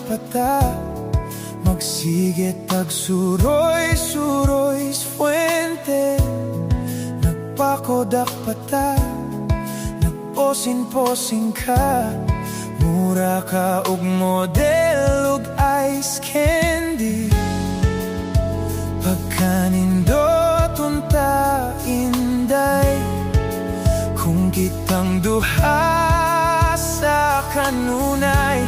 pata, magsigit tag suroy-suroy fuente. Nagpakodak pata, nagposin-posin ka, mura ka og model ug ice candy. Pagkanindot unta inday, kung kitang duha sa kanunay.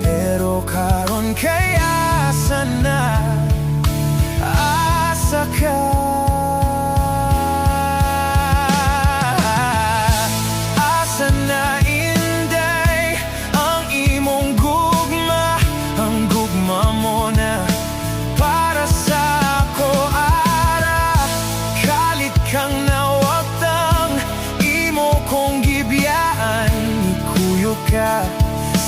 Pero karon kay asa na, asa ka. Asa na inday ang imong gugma, ang gugma mo na para sa ako ara. Kalit kang nawagtang, imo kong gibiyaan, ikuyo ka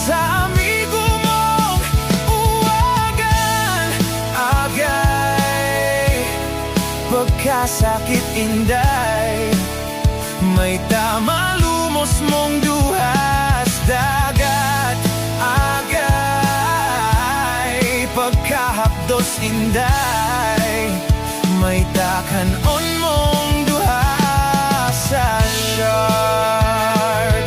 sa amigo mong uwagan. Agay, pagkasakit inday, may tama lumos mong duhas dagat. Agay, pagkahapdos inday, may takanon mong duhas sa shark.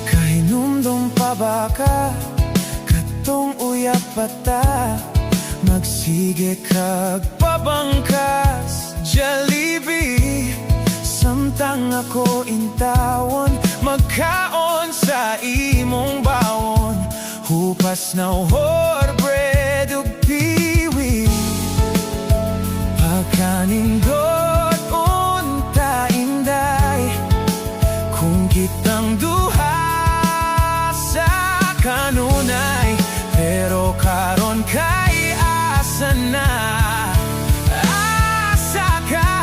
Kahinumdum pa ba ka, katong uyap pata, magsige kag pabangkas Jollibee. Samtang ako intawon, magkaon sa imong bawon, hupas na uhor, bread ug piwi. Pagkanindot unta inday, kung kitang duha sa kanunay. Pero karon kay asa na, asa ka.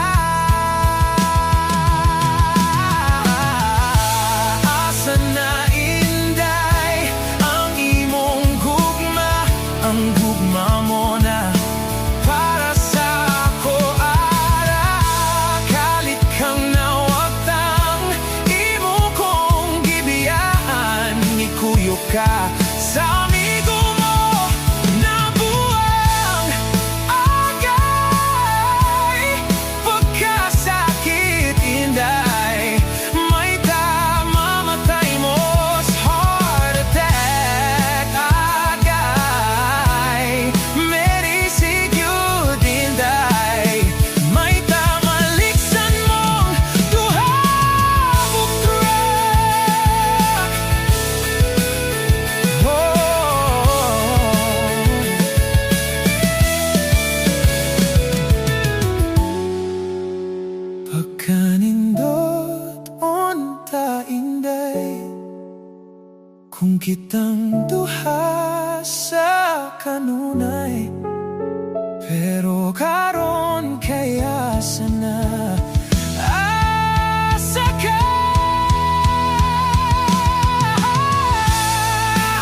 Asa na inday ang imong gugma, ang gugma mo na para sa ako ara. Kalit kang nawagtang, imo kong gibiyaan, ikuyo ka sa amigo mo na buwang. Agay, pagkasakit inday, may tamamatay mo sa heart attack. Agay, merisigyud inday, may tamaliksan mong duha ug truck. Pagkanindot unta inday, kung kitang duha sa kanunay. Pero karon kay asa na, asa ka.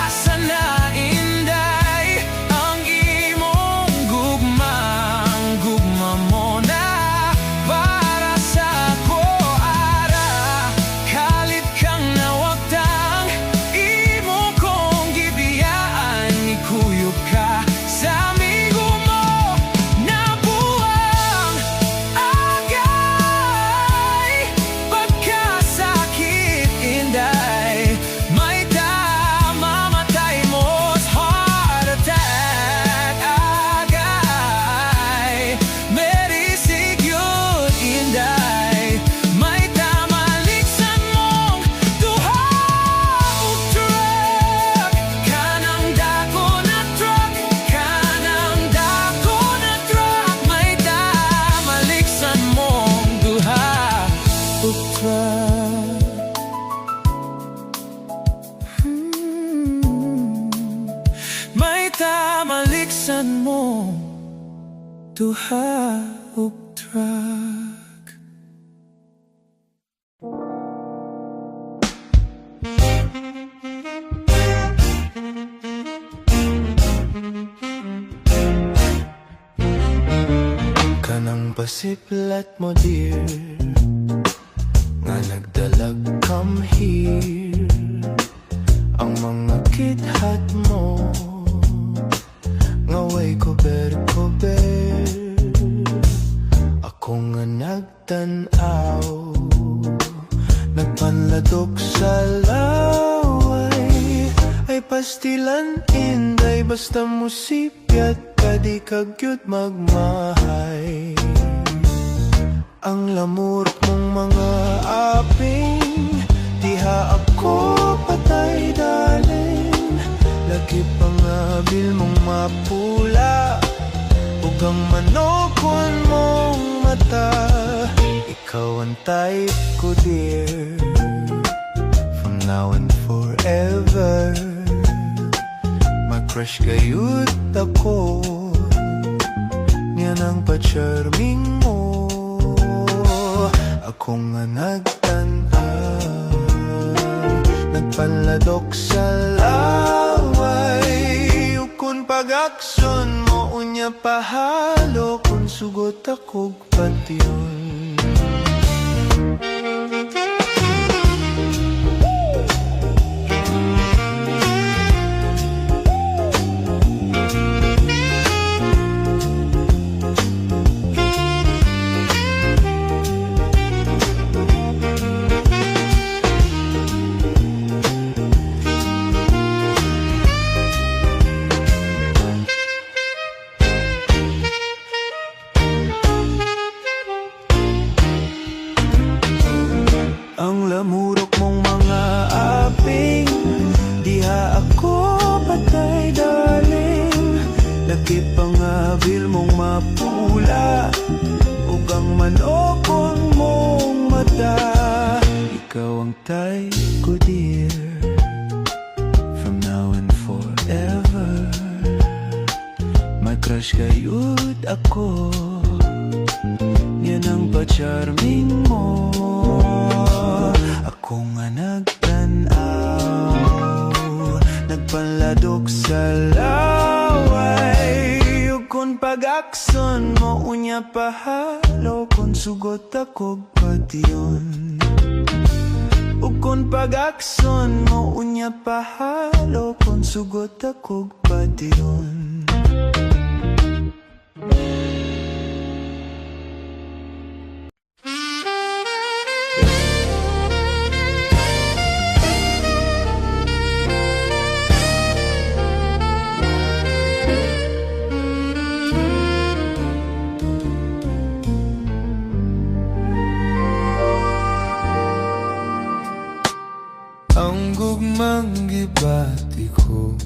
Asa na inday ang imong gugma, ang gugma mo na para sa ako ara. Kalit kang nawagtang, imo kong gibiyaan, ikuyo ka sa amigo mo na buwang. Agay, pagkasakit inday, may tamamatay mo sa heart attack. Agay, merisigyud inday, may tamaliksan mong duha ug truck. Kanang dako na truck, kanang dako na truck, may tamaliksan mong duha ug truck. May tamaliksan mo duha ug truck. pasiplat mo dear, nga nagdalag come here. Ang mga kidhat mo nga way kober. Ako nga nagtanaw, nagpanladok sa laway. Ay pastilan inday, basta musipyat ka di kagyud magmahay. Ang lamurok mong mga aping, diha ako patay daling. Lagi pangabil mong mapula, ug ang manokon mong mata. Ikaw ang type ko dear, from now and forever. Mag-crush kayut ako, niyan ang pa-charming mo. Ako nga nagtanaw, nagpanladok sa laway. Kung pag-akson mo unya pahalo, kung sugot ako patyon. Ang lamurok mong mga aping, diha ako patay daling. Laki pangabil mong mapula, ug ang manokon mong mata. Ikaw ang type ko dear, from now and forever. Mag-crush kayud ako, yan ang pa-charming mo. Ako nga nagtanaw, nagpanladok sa laway. Ug kung pag-akson mo unya pahalo, kung sugot ako patyon. Ug kung pag-akson mo unya pahalo, kung sugot ako patyon. Ang gugmang gibati ko,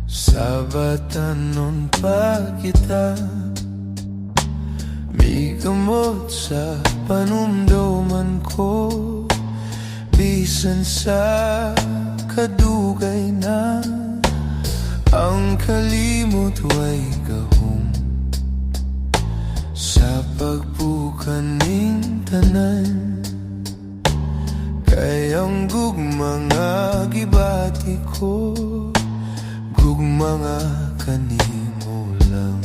sa batanon pa kita. May gamot sa panumduman ko, bisan sa kadugay na. Ang kalimot way gahom, sa pagbukan ning tanan. Kay ang gugma nga gibati ko, gugma nga kanimo lang.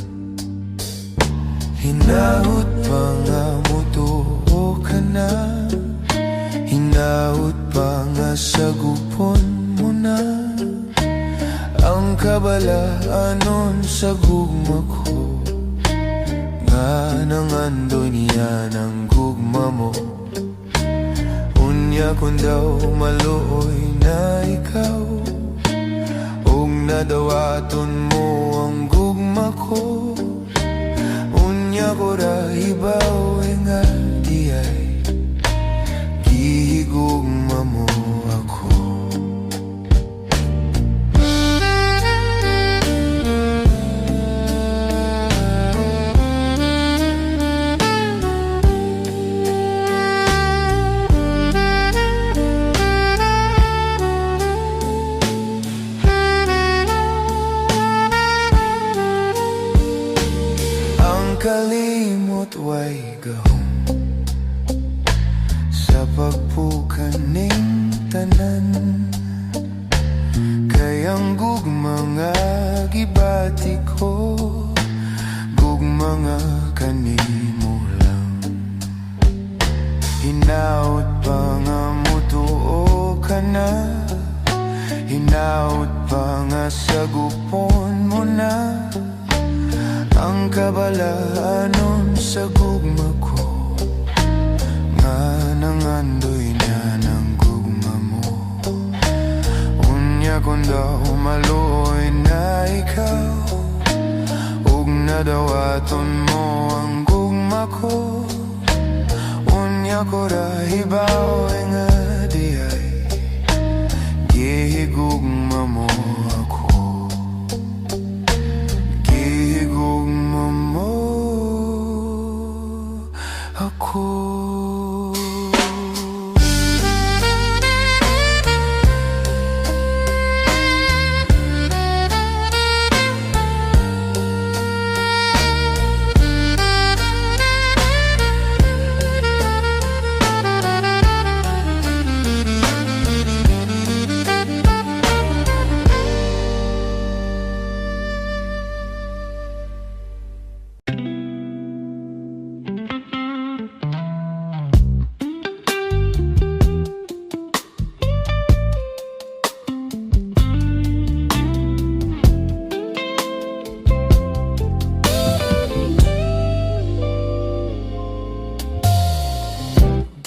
Hinaut pa nga mutuo ka na, hinaut pa nga sagupon mo na. Ang kabalaanon sa gugma ko, nga nangandoy niya ng gugma mo. Unya kung daw maluoy na ikaw, ug nadawaton mo ang gugma ko. Unya ko ra ibaw nga diay, gihigugma mo ako. Kalimot way gahom, sa pagpukan ning tanan. Kay ang gugma nga gibati ko, gugma nga kanimo lang. Hinaut pa nga mo tuo ka na, hinaut pa nga sagupon mo na ang kabalaanon sa gugma ko, nga nangandoy na ng gugma mo. Unya kung daw maluoy na ikaw, ug nadawaton mo ang gugma ko. Unya ko rahibaw nga diay gihigugma mo ako, gihigugma mo ako.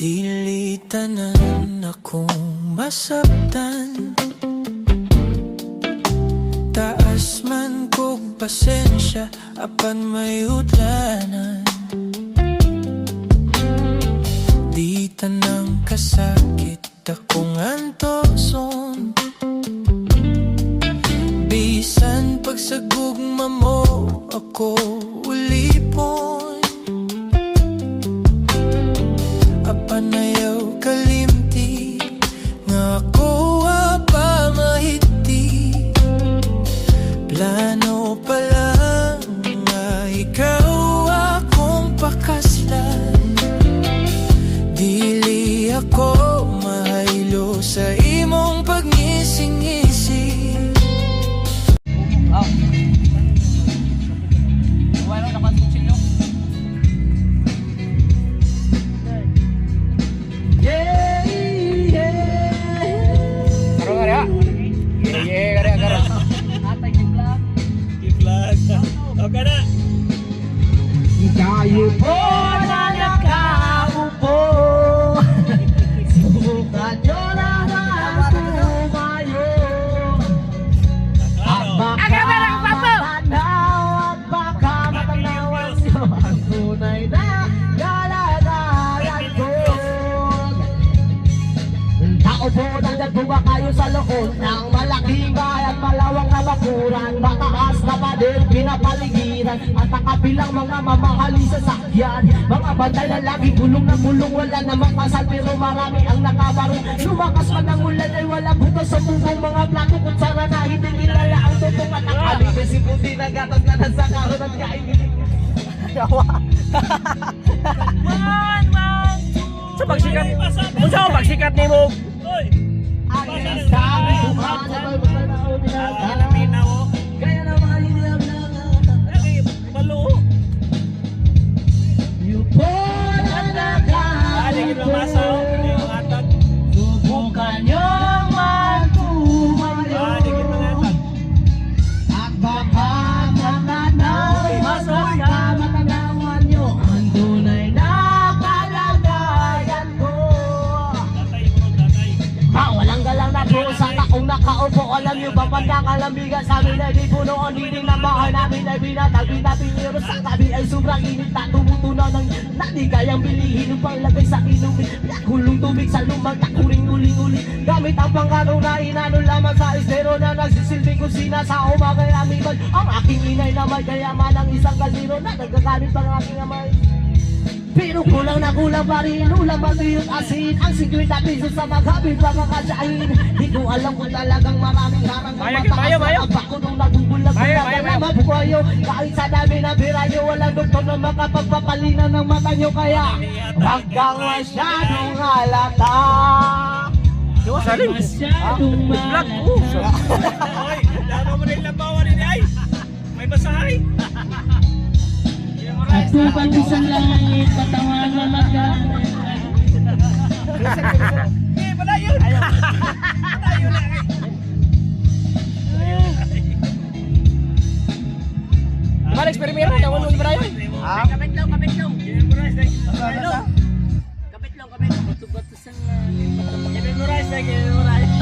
Dili tanan akong masabtan, taas man kog pasensya apan may hudlanan. Di tanang kasakit akong antoson, bisan pagsagugma mo ako ulipon. Apanayaw kalimti nga ako pa mahiti, plano pa lang nga ikaw akong pakaslan. Dili ako mahaylo sa imong pagngisi-ngisi. Kayo po na nakaupo, subukan nyo na tumayo, at baka matanaw at baka matanawan nyo ang tunay na kalagayan ko. Tao po nang nagbuga kayo sa loob ng malaking bahay at malawang na bakuran, mataas na pader pinapaligiran at nakabilang mga mamahali sa sakyan. Mga bantay na lagi bulong na bulong, wala namang pasal pero marami ang nakabarong. Lumakas man ang ulan ay wala buto sa bubong, mga plato kutsara na hindi nilala ang tutong at ang aling kasi puti na gatas na nasa kahon at kainin. Sa pagsikat, kung saan pagsikat ni mo? Ang isang bumanabal magpanaw binata, kaya naman hindi ang you po na nakaupo, subukan niyong magtumayo, at baka matanaw at baka matanawan niyo ang tunay na kalagayan ko. Walang galang na po sa taong nakaupo. Alam niyo ba bandang alambigan sa amin ay di puno. Ang dining ng bahay namin ay binatag-binatag pero sa tabi ay sobrang init na tumutunaw ng nadi kayang bilihin upang lagay sa inumin. Nakulong tubig sa lumang takuring uling-uling, gamit ang pangaraw na inano lamang sa estero na nagsisilbing kusina sa umaga ay amiban. Ang aking inay na may kayaman ang isang kaldero na nagkagamit pang aking amay. Pero kulang na kulang pa rin ulam at iyong asin, ang 50 pesos sa maghabit pa makasyahin. Di ko alam kung talagang maraming harang na mataas na ang bako nung nagubulag ko na malaman po kayo. Kahit sa dami na birayo, walang doktor na makapagpapalinan ng mata nyo, kaya wag kang masyadong halata. Masyadong malata. Oy, lama mo rin labawan ni ay. May basahay. Atupang sa langit, patawan na magdamay. Eh, padayon. Padayon na. Balik primero, tawon mo ibrahim. Ah? Kapit lang. Kapit lang, Bato-bato sa langit, patawan. memorize na, memorize.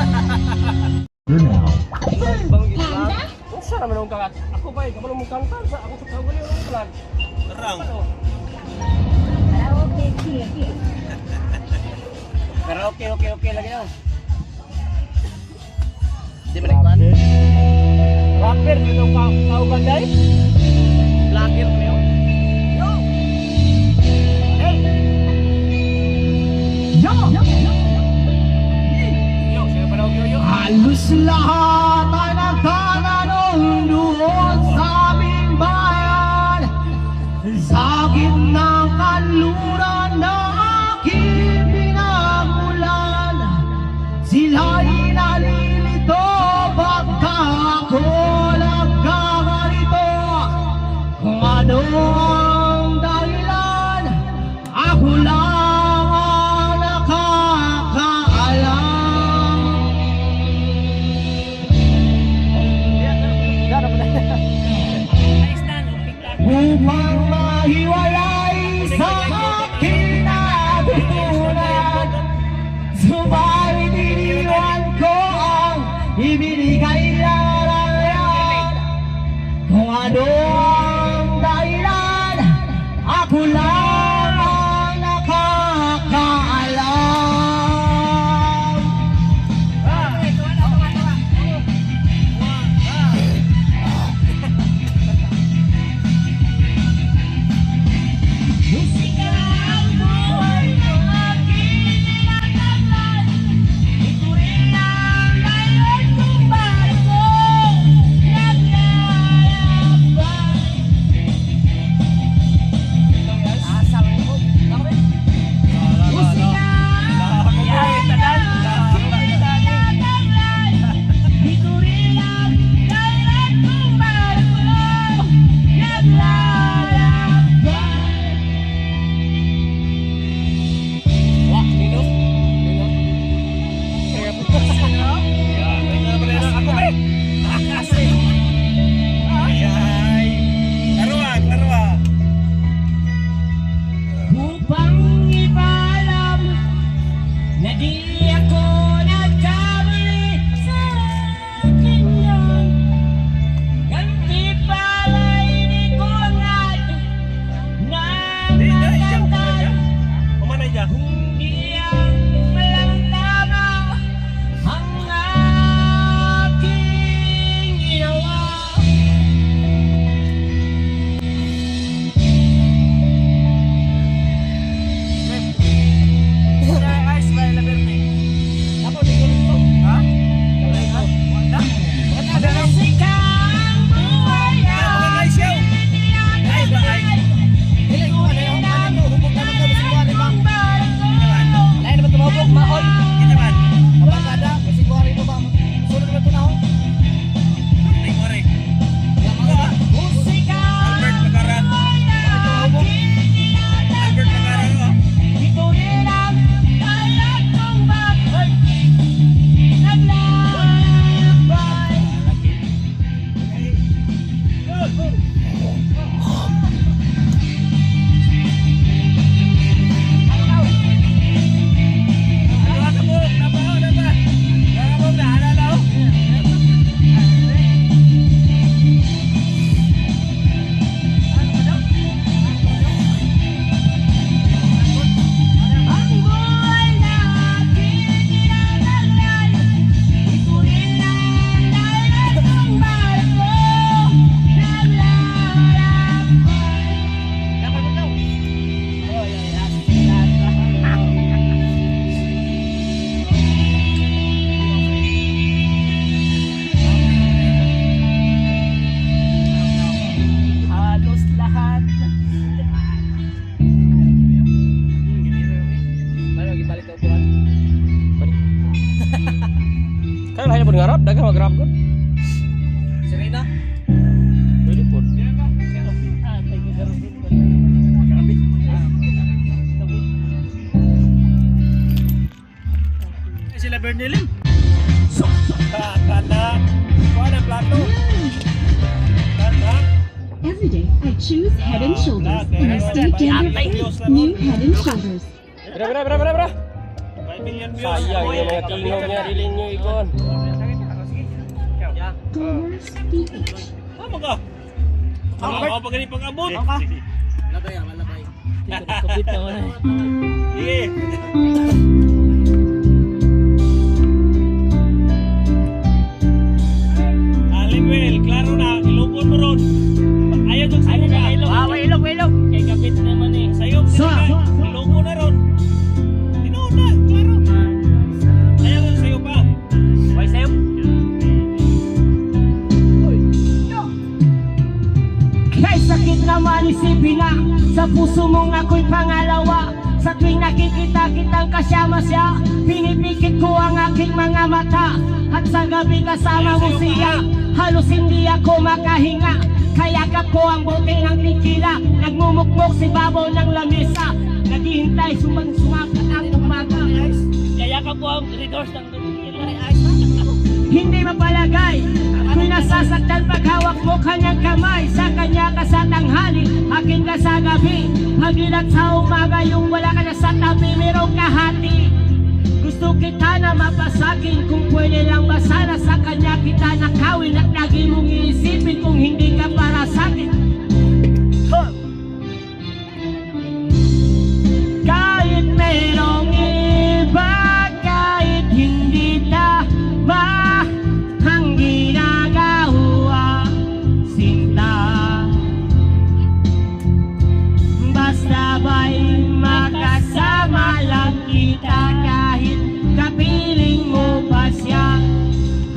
Bang gitla. Unsa naman ang kakat? Ako ba, kamu mong kanta sa ako sa kawali ang plan. Tarang. Pero okay lagi daw. Di ba nagkuhan? Rapper, yung tao banday? Vlogger mo yun? Yo! Hey! Yo! Yo, sino pa daw yo? Halos lahat ay nagtanong doon sa aming bayan. Sa gitnang kanluran na aking pinamulan, sila'y nalilito pagka ako nagkakarito. Kung ano ang dahilan, ako lang ang nakakaalam. Upang mahiwalay sa aking natutunan, subalit iniwan ko ang ibinigay na layan. Kung ano ang dahilan, ako lang ang nakakaalam. Musika ang buhay ng aking tinataglan. Ito rin ang dahilan kung bakit ko naglalakbay. Asal mo. Musika ang buhay ng aking tinataglan. Ito rin ang dahilan kung bakit ko naglalakbay. Wah, Nino. Kaya po. Yan, may naman ako ba? Kasi. Ay. Larwa. Upang ipaalam na di ako nagkamali sa akin lang. Ganti pala'y di ko agad na matatag. Umanay dyan. Hindi ang walang tama ang aking ginawa. Ay, smile na birthday. Ako, di ko nito. Ha? Wala. Musika ang buhay ng aking tinataglan. Dili ko ano yung ano, hubog na ko sa kuwan ba? Lain Lain naman tumabog, maol. Kita man. Abangkada, kasi kuwari mo ba? Sunod naman ito na ako. Hindi ko rin. Musika Albert Pagaran. ang aking Albert Pagaran, oh. ito rin ang dahilan kung bakit naglalakbay. Ang buhay na aking tinataglan, ito rin ang dahilan kung bakit ko naglalakbay. Halos lahat. Ano lagi balik ke upuan? Balik. Kan hanya berharap, dagang magrap kan? Serena. Pwede pun. Ah, thank you, Sir. na Bernilin. Kana. Kuha na plato. Kana. Every day, I choose Head and Shoulders in a state gender new Head and Shoulders. Bra. 5 million views. Sayang yung mga tingog niya, rilin nyo ikon. Doors PH. Ano ka? Ako pa ganit pag-abot. Kapit na mo na. Sige. Alimwel, klaro na, ilubon mo ron. Ayaw dyan sa'yo ka. Ilog. Kay kapit naman eh. Sa'yo, ilubon na ron. Tinoon na, klaro. Ayaw dyan sa'yo pa. Why sa'yo? Kay sakit naman isipin na sa puso mong ako'y pangalawa. Sa tuwing nakikita kitang kasama siya, pinipikit ko ang aking mga mata. At sa gabi kasama mo siya, halos hindi ako makahinga. Kayakap ko ang bote ng tequila, nagmumukmok si babaw ng lamesa. Naghihintay sumapat ang umaga. Kayakap ko ang redoors ng tumikila. Hindi mapalagay, ako'y nasasaktan pag hawak mo kanyang kamay. Sa kanya ka sa tanghali, akin ka sa gabi. Pagilat sa umaga, yung wala ka na sa tabi, merong kahati. Gusto kita na mapasakin, kung pwede lang ba sana sa kanya kita nakawin. At lagi mong iisipin kung hindi ka para sa'kin. Kahit merong iba, kahit hindi tama ang ginagawa, sinta. Basta ba'y makasama lang kita, kahit kapiling mo pa siya.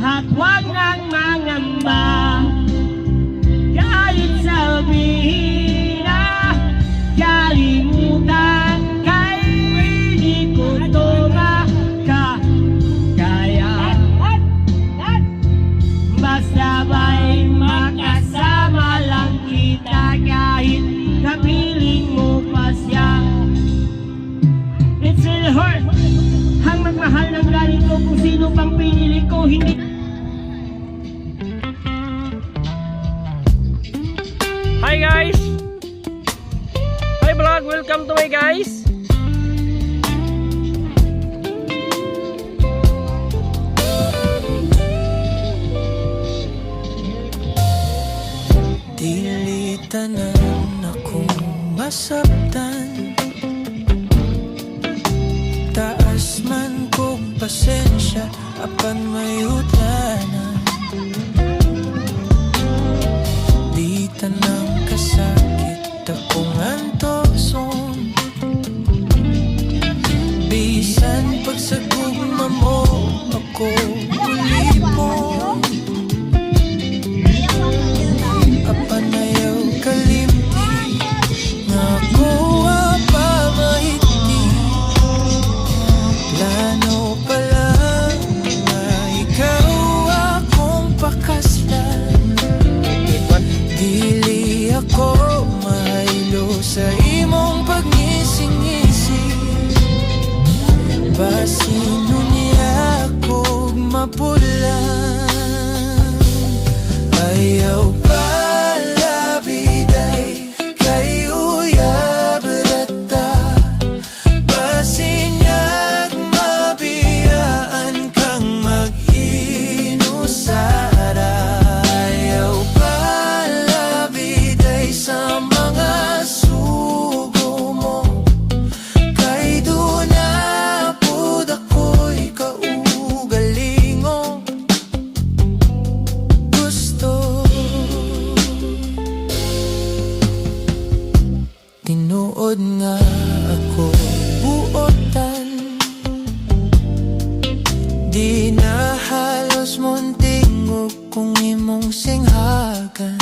At huwag nang mangamba, kahit sabihin na kalimutan, kay di ko to makakaya. Basta ba'y makasama lang kita, kahit kapiling mo pa siya. It's really hard ang magmahal ng galing ko, kung sino pang pinili ko, hindi. Hi guys! Hi vlog! Welcome to my guys! Dili tanan akong masabtan, taas man kong pasensya apan may hutlanan. Di tanang kasakit akong antoson, bisan pagsagugma mo ako ulipon. Apan ayaw kalimti nga kuha pa mahigti. Plano pa lang na ikaw akong pakaslan. Dili ako mahaylo sa imong pagngisi-ngisi. Basino niya ako mapulang. Ayaw palabiday kay uyab rata. Basinyag mabiyaan kang mag-inusara. Ayaw palabiday sa mga sugo mo, kay doon na po ako'y kaugalingong gusto. Tinuod nga ako buotan, di na halos munting kung imong singhagan.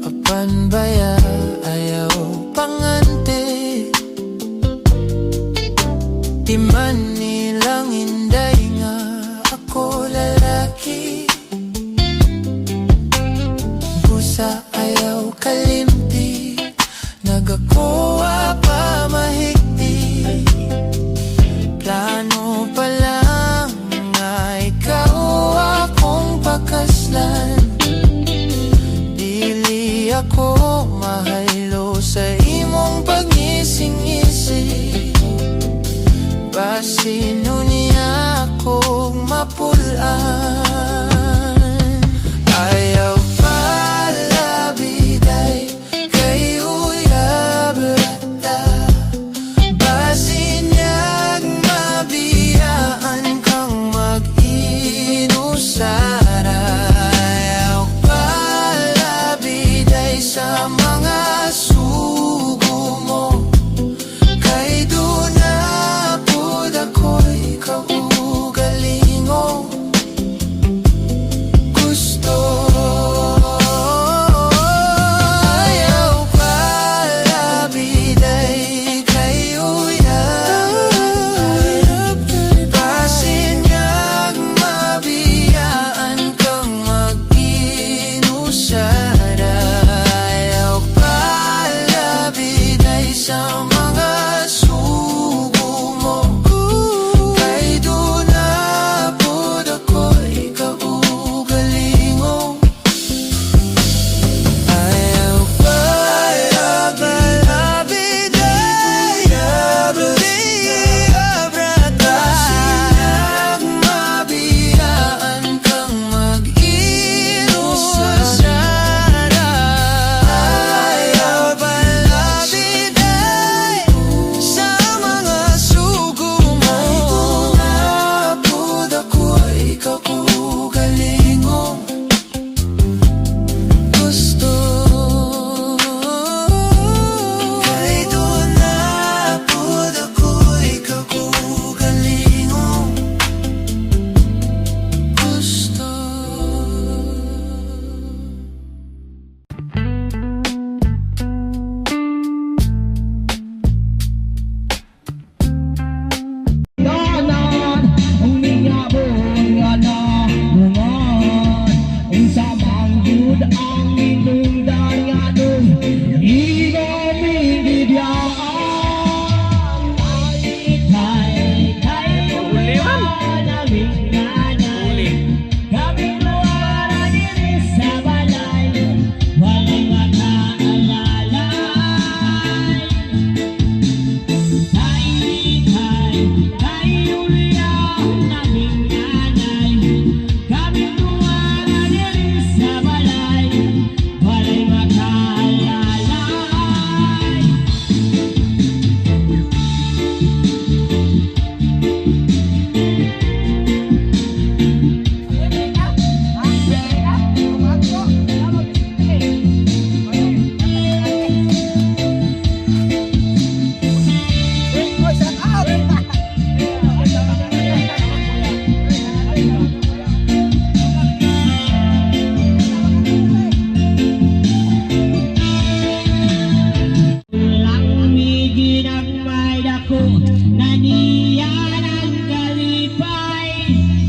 Apan baya ayaw pangante, di man nilang inday nga ako lalaki. Busa ayaw kalimti, nagakuha pa mahigti. sino niya akong mapulaan. Ayaw pala biday kay uyab rata, basin niyag mabiyaan kang mag-inusara. Ayaw pala biday sa mga sugo mo, kay doon na pud ako'y kaugalingong gusto. Ayaw pala biday kay uyab, basin niyag mabiyaan kang mag-inusara. Ayaw pala biday sa mga sugo mo, kay doon na pud ako'y kaugalingong. Ayaw pala biday abrata, sinag mabiyaan kang mag-inusara. Ayaw pala biday sa mga sugo mo, kay doon na pud ako'y kaugalingong gusto. Kay doon na pud ako'y kaugalingong gusto. Ganan ang niyabong ana bungan, unsa man jud ang inungdan nga dun, ikaw bibigyan. Kay uliwan naming nanay, kaming luwara diri sa balay, walay makaalalay. Kay uliwan naming nanay, kaming luwara diri sa balay, walay makaalalay. Lang migi ng may dako, naniyan ang kalipay,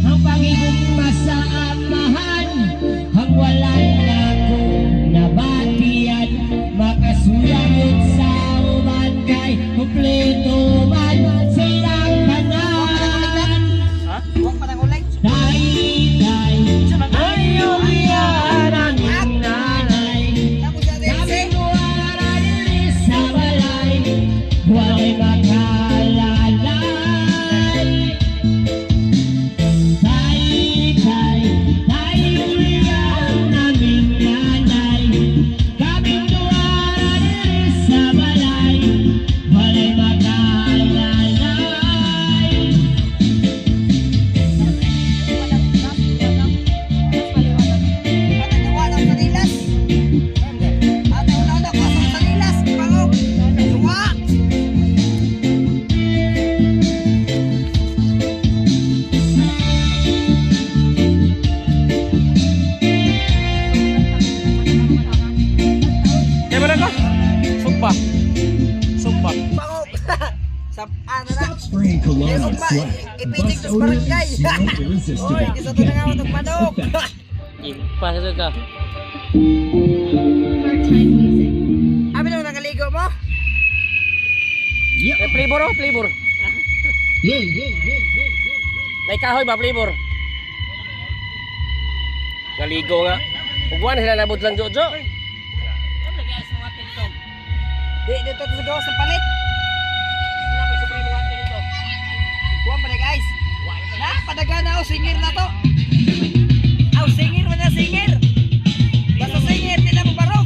ang pag-ibig masaamahan, ang walang ako nabatian, makasulamot sa uban kay kumpleto man silang kanan. Ayaw yan ang nanay, kaming luwara diri sa balay, walay makaalalay. Kay uliwan naming nanay, kaming luwara diri sa balay, walay makaalalay. Kaya mana ko? Sumpah. Sumpah. Stop spraying cologne on swag. Bust odor and smell irresistible. Effect. Impas itu ka. Part-time music. Abi nang nakaligo mo? Flavor oh, flavor. May kahoy ba flavor? Naligo nga. Ugwan sila nabot lang Jojo. Di dito sa gawas ng palit. Sila pa sobrang mga dito. Kuwan pa Padagan na singir na to. Singir man na singir. Basta singir, di na mo barog.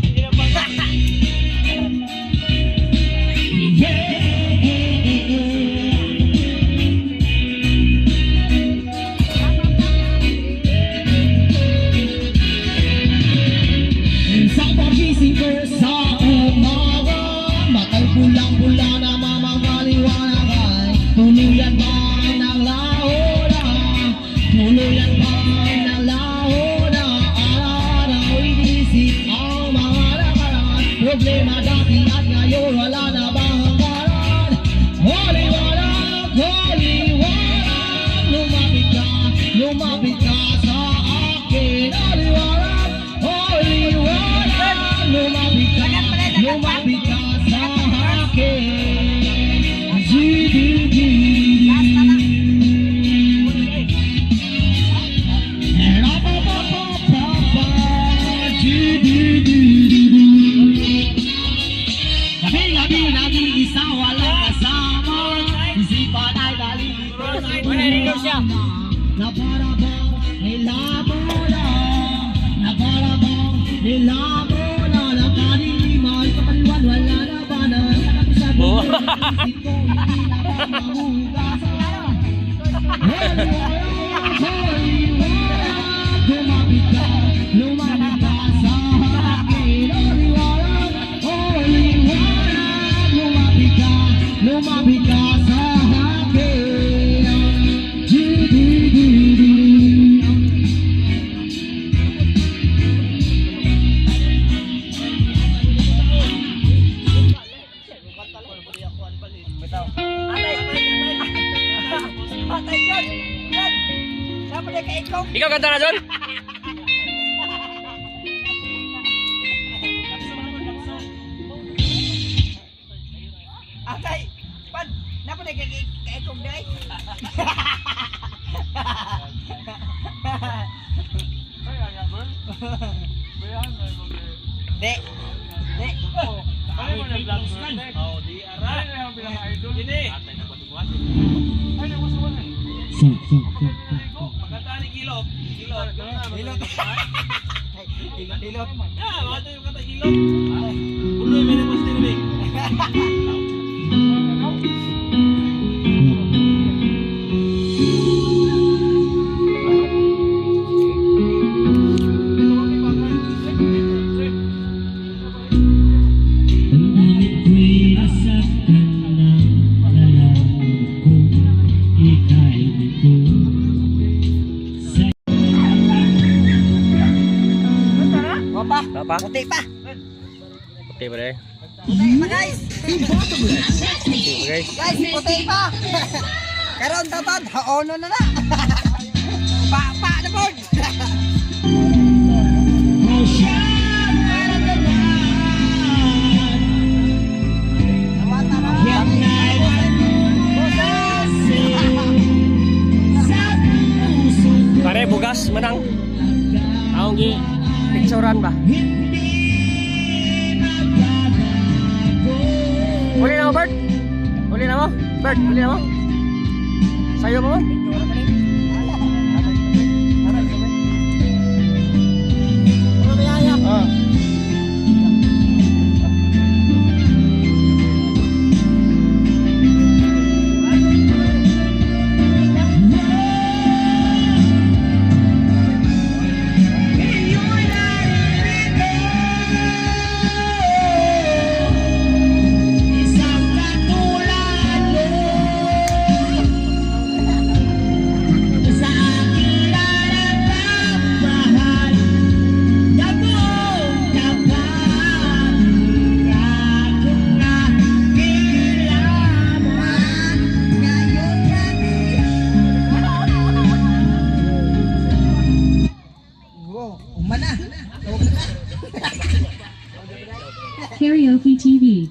Sa pagising ko sa umaga, matay pulang-pula na mamamaliwanag ay tuluyan ba ng laona? Tuluyan ba ng laona? Araw-araw inisip ang mga nakaraan, problema dati at ngayon wala na bang hanggaran? Haliwanag, haliwanag, lumapit ka sa akin. Haliwanag, haliwanag, lumapit ka sa akin. Gabi-gabi nag-iisa walang kasama, isipan ay nalilito sa na para bang nilabola, na para bang nilabola, na kaniliman sa kaliwan wala na ba na sa buhay, isip ko hindi na ba mahugasan. Lumapit ka sa akin. Lumapit ka sa akin. Patay yun. Saan pala ka ikaw? Ikaw kanta na John? Atay, pan, napa na kaikong day? Dek, dek. Ano mo nag-vlog man? Oh, di ara. Ano yung bilang idol? Ini. Atay na patubuhat. Ay, nagwasuan eh. Pagkanta ni Kilot. Kilot. Hilot. Hilot. Ah, mga ito yung kata Kilot. Puno yung minibus ni Uling. Wapa, Apa? puti pa. Oke bre. Puti pa guys. Oke guys. Guys, puti pa. Karon tatad, haono na na. Pa na po. Pare bugas menang. Aong gi picturean ba? Uli na mo Bert? Uli na mo? Bert, uli na mo? Sayo mo? Ah. Karaoke TV.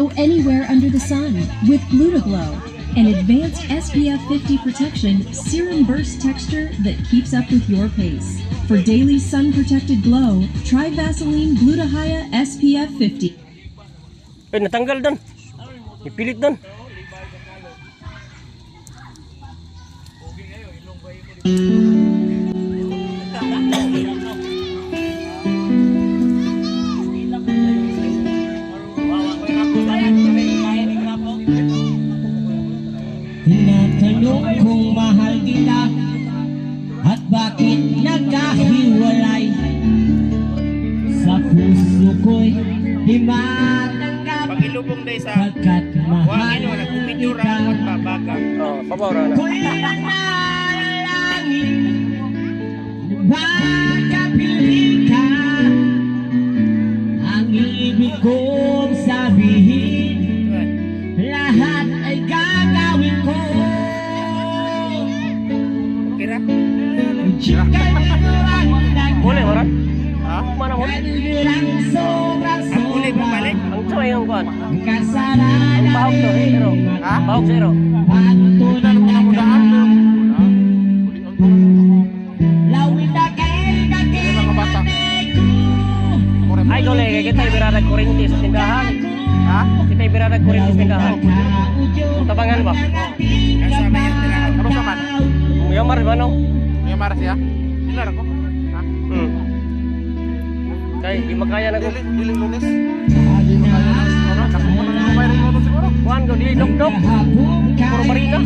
glow anywhere under the sun with Glutaglow, an advanced SPF 50 protection serum burst texture that keeps up with your pace. For daily sun-protected glow, try Vaseline Glutahaya SPF 50. Natanggal doon. Ipilit doon. Tinatanong kung mahal kita at bakit nagkahiwalay. Sa puso ko'y di matanggap Pag-ilubong day sa pagkat mahal Wangin mo na kumidura kita. at babaga. Oh, pabawra na. Ko'y nanalangin makapili ka. Ang ibig kong sabihin, lahat ay gagawin ko. Kira? Boleh orang? Ha? Mana mo? Ang uli mo balik? Ang try ang kuan. Ang Ang bahog to, zero. Ha? Bahog zero. Mudah mudahan Ay dole, kay kita ibirada kurinti sa tindahan. Ha? Kita ibirada kurinti sa tindahan. Tabangan ba? Kasama yan nila. Ano sa man? Muyamar ba no? May maras ya? Dilar ako. Ha? Kay di makaya na ko. Dili lunes. Di makaya na siguro. Nakakuha na yung mayroon mo siguro. Kuan ko di dok-dok. Puro marina.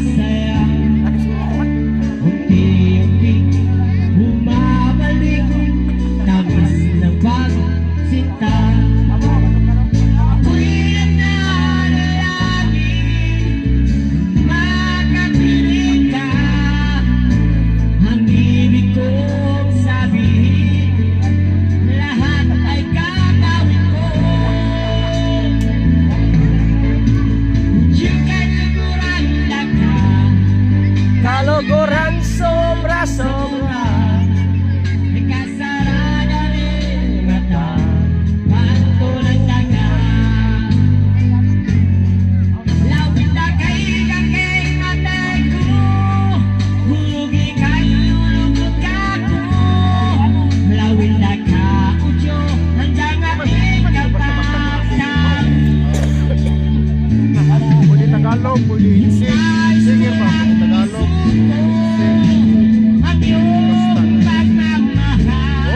Bumabalik tamis ng pagsinta. Ako'y nananalangin makapili ka. Ang ibig kong sabihin, lahat ay gagawin ko. You can guranda ka. Kalogoran sobra-sobra. May kasarada rin mata, panto ng daga. Lawit na kay kakay matay ko, hulugi kay lulubot ka ko. Lawit na ka udyo, handang ating kapasal. Pwede Tagalog, pwede Sige pa, Tagalog. Ang iyong pagmamahal,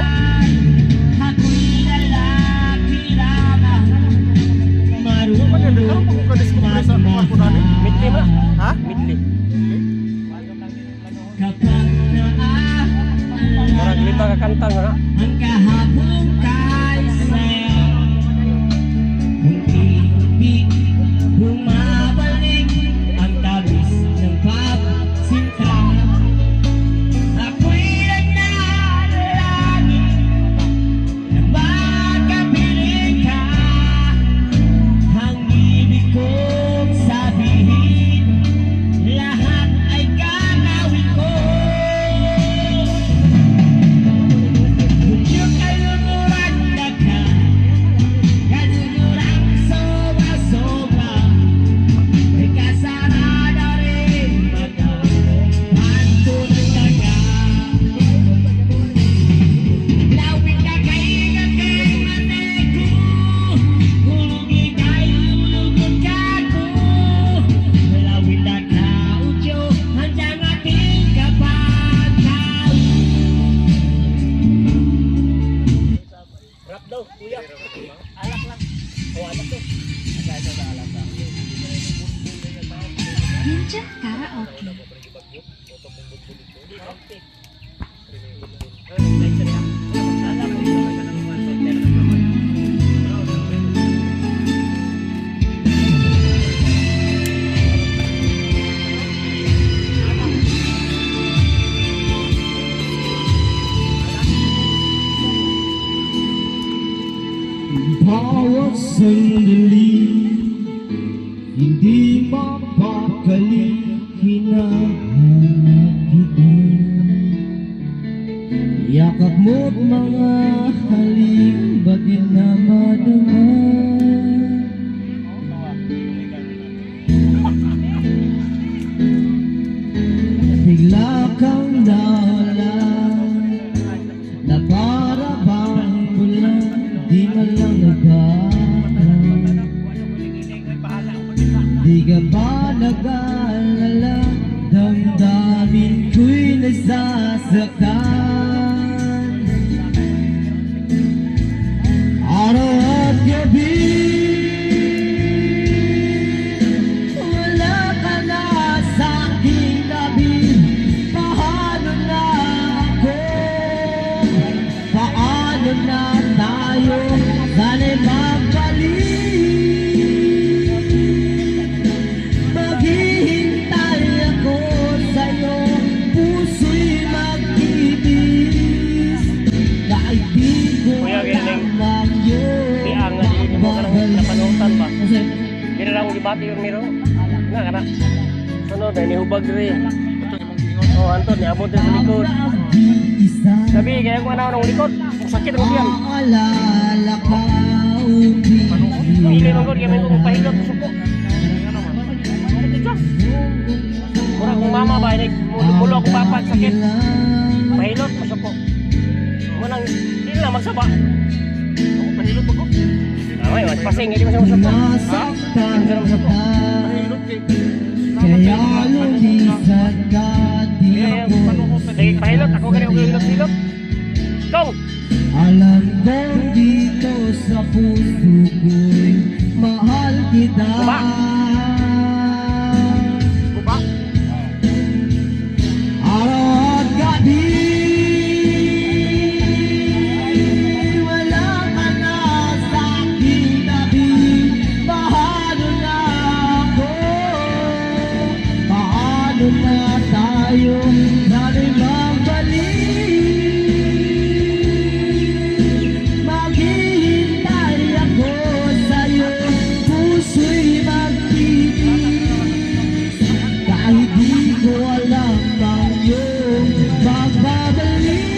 ako'y lalaki lamang. Marunong magmahal Mitli ba? Ha? Mitli. kapag Murag naaalala lima ka kantang na. ang kahapon kay sa'yo. Kung ibig bumabalik ang tamis ng pagsinta. Ako'y naglalangin na magkapili ka. Ang ibig kong sabihin, lahat ay gagawin ko. Yung kalumuran na ka, kalumurang sobra-sobra. May kasarada rin mata, panto ng daga. Lawit na kay kakay matay ko, hulugi kay lulubot ka ko. Lawit na ka udyo, handang ating kapagkaw. Rap daw, kuya. Alak lang. Oh, alak to. Ninja Karaoke. Bawat sandali, hindi mapakali, hinahanap kita. Yakap mo't mga halik, bakit na madama? ka ba nag-aalala? Damdamin ko'y nasasaktan. Araw at gabi, wala ka na sa aking tabi. Paano na ako? Paano na tayo? Sana'y magbalik. Maghihintay ako sa'yo, puso'y mag-ibig. Kahit di ko Kuya, alam galing. ang iyong Di ang hindi mo ka nang napanutan ba? Kasi Hindi na akong gibati yung miro. Na, kana. Sunod, ay nihubag rin. Oh, Anton, niabot din sa likod. isa Sabi, kaya ko ano ng likod. Ang sakit ang yan. maalala ka Pili ng god, kaya may kong pahilot sa suko. Mura kong mama ba, mulo akong papa, sakit. Pahilot, masuko. Munang, hindi na magsaba. Ako, pahilot ako. Ay, mas pasing, hindi mo siya masuko. Nasaktan Hindi mo masuko. kaya lumisan ka di ako. Sige, pahilot, ako ganyan ako hilot-hilot. Tong! Alam kong dito sa puso ko'y mahal kita. Baba. Buba. Araw at gabi, wala ka na sa aking tabi. Paano na ako? Paano na tayo? Sana'y magbalik. Maghihintay ako sa'yo, puso'y mag-ibig. Kahit di ko alam ang iyong pagbabalik.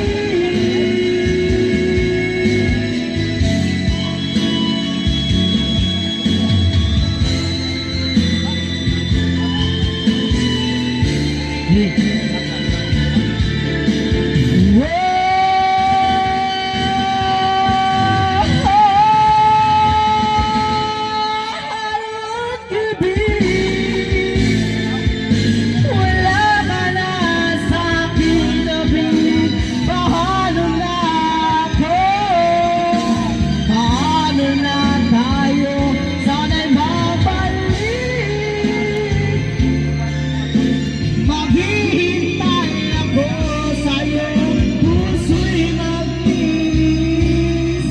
Wala ka na sa aking tabi. Paano na ako? Paano na tayo? Sana'y mabalik. Maghihintay ako sa'yo, puso'y mag-iis.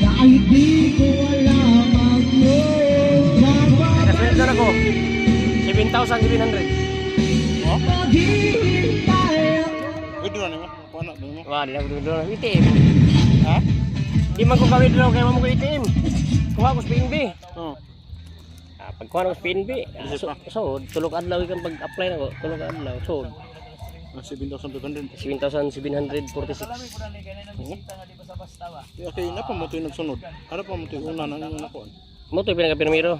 Kahit di ko alam ang iyong Nasweldo na ko. 7,700. maghihintay ako. Pwede na naman. Kuha na mo. Wah, di ako doon. Itim. Ha? Di man ko kawid daw kaya mo ko itim. Kuha ko sa PNB. Oo. Pag kuha ko sa PNB, so tulog adlaw ikan pag-apply na ko. Tulog adlaw. So, 7,500. 7,746. Okay, na pa mo ito yung nagsunod. Ano pa mo ito yung una na yung nakuha? Mo to pinaka-pirmiro.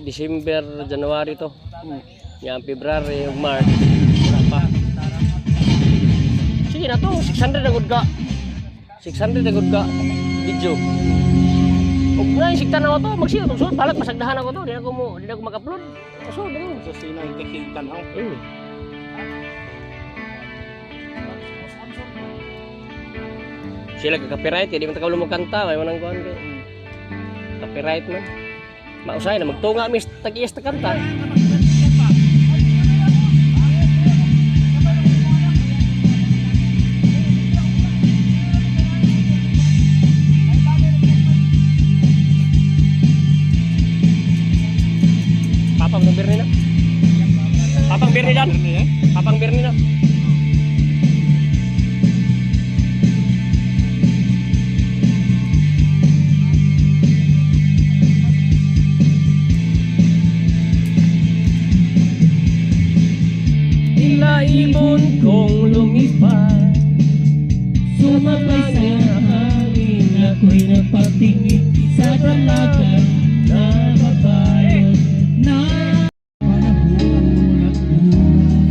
December, January to. Yan, February, March. Wala pa. Sige na to, 600 na good ka. 600 na good ka. Video. Huwag na, isigtan na ako to. Magsiyo, magsunod. Balat, masagdahan ako to. Di na ako mag-upload. Masod, ano? Sa sinay, kasi tanaw. Sila ka-copyright, di man takawalo mo kanta. May manang kuhan ka. Copyright man. Mausay na, magtunga mis tag-iyas na kanta. Papang birni na. Papang birni dan. Papang birni na. Ibon kong lumipad, sumabay sa hangin. Ako'y napatingin sa dalaga na babae na panahon at buhay.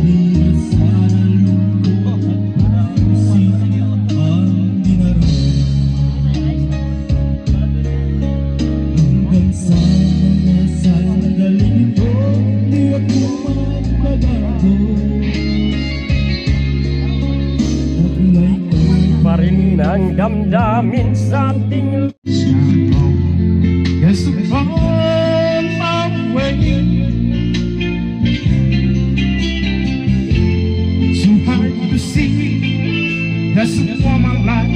Di na sana lungkot at pagkasin ang dinarama. something. Yes, I'm on my way. So hard to see. That's a woman like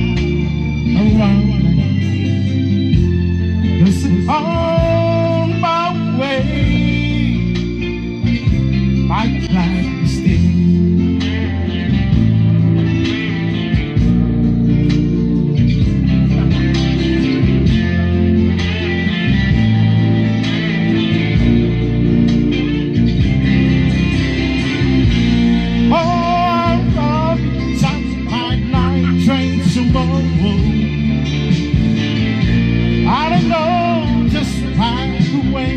around. Yes, I'm on my way. I'd like to stay. I don't know just by the way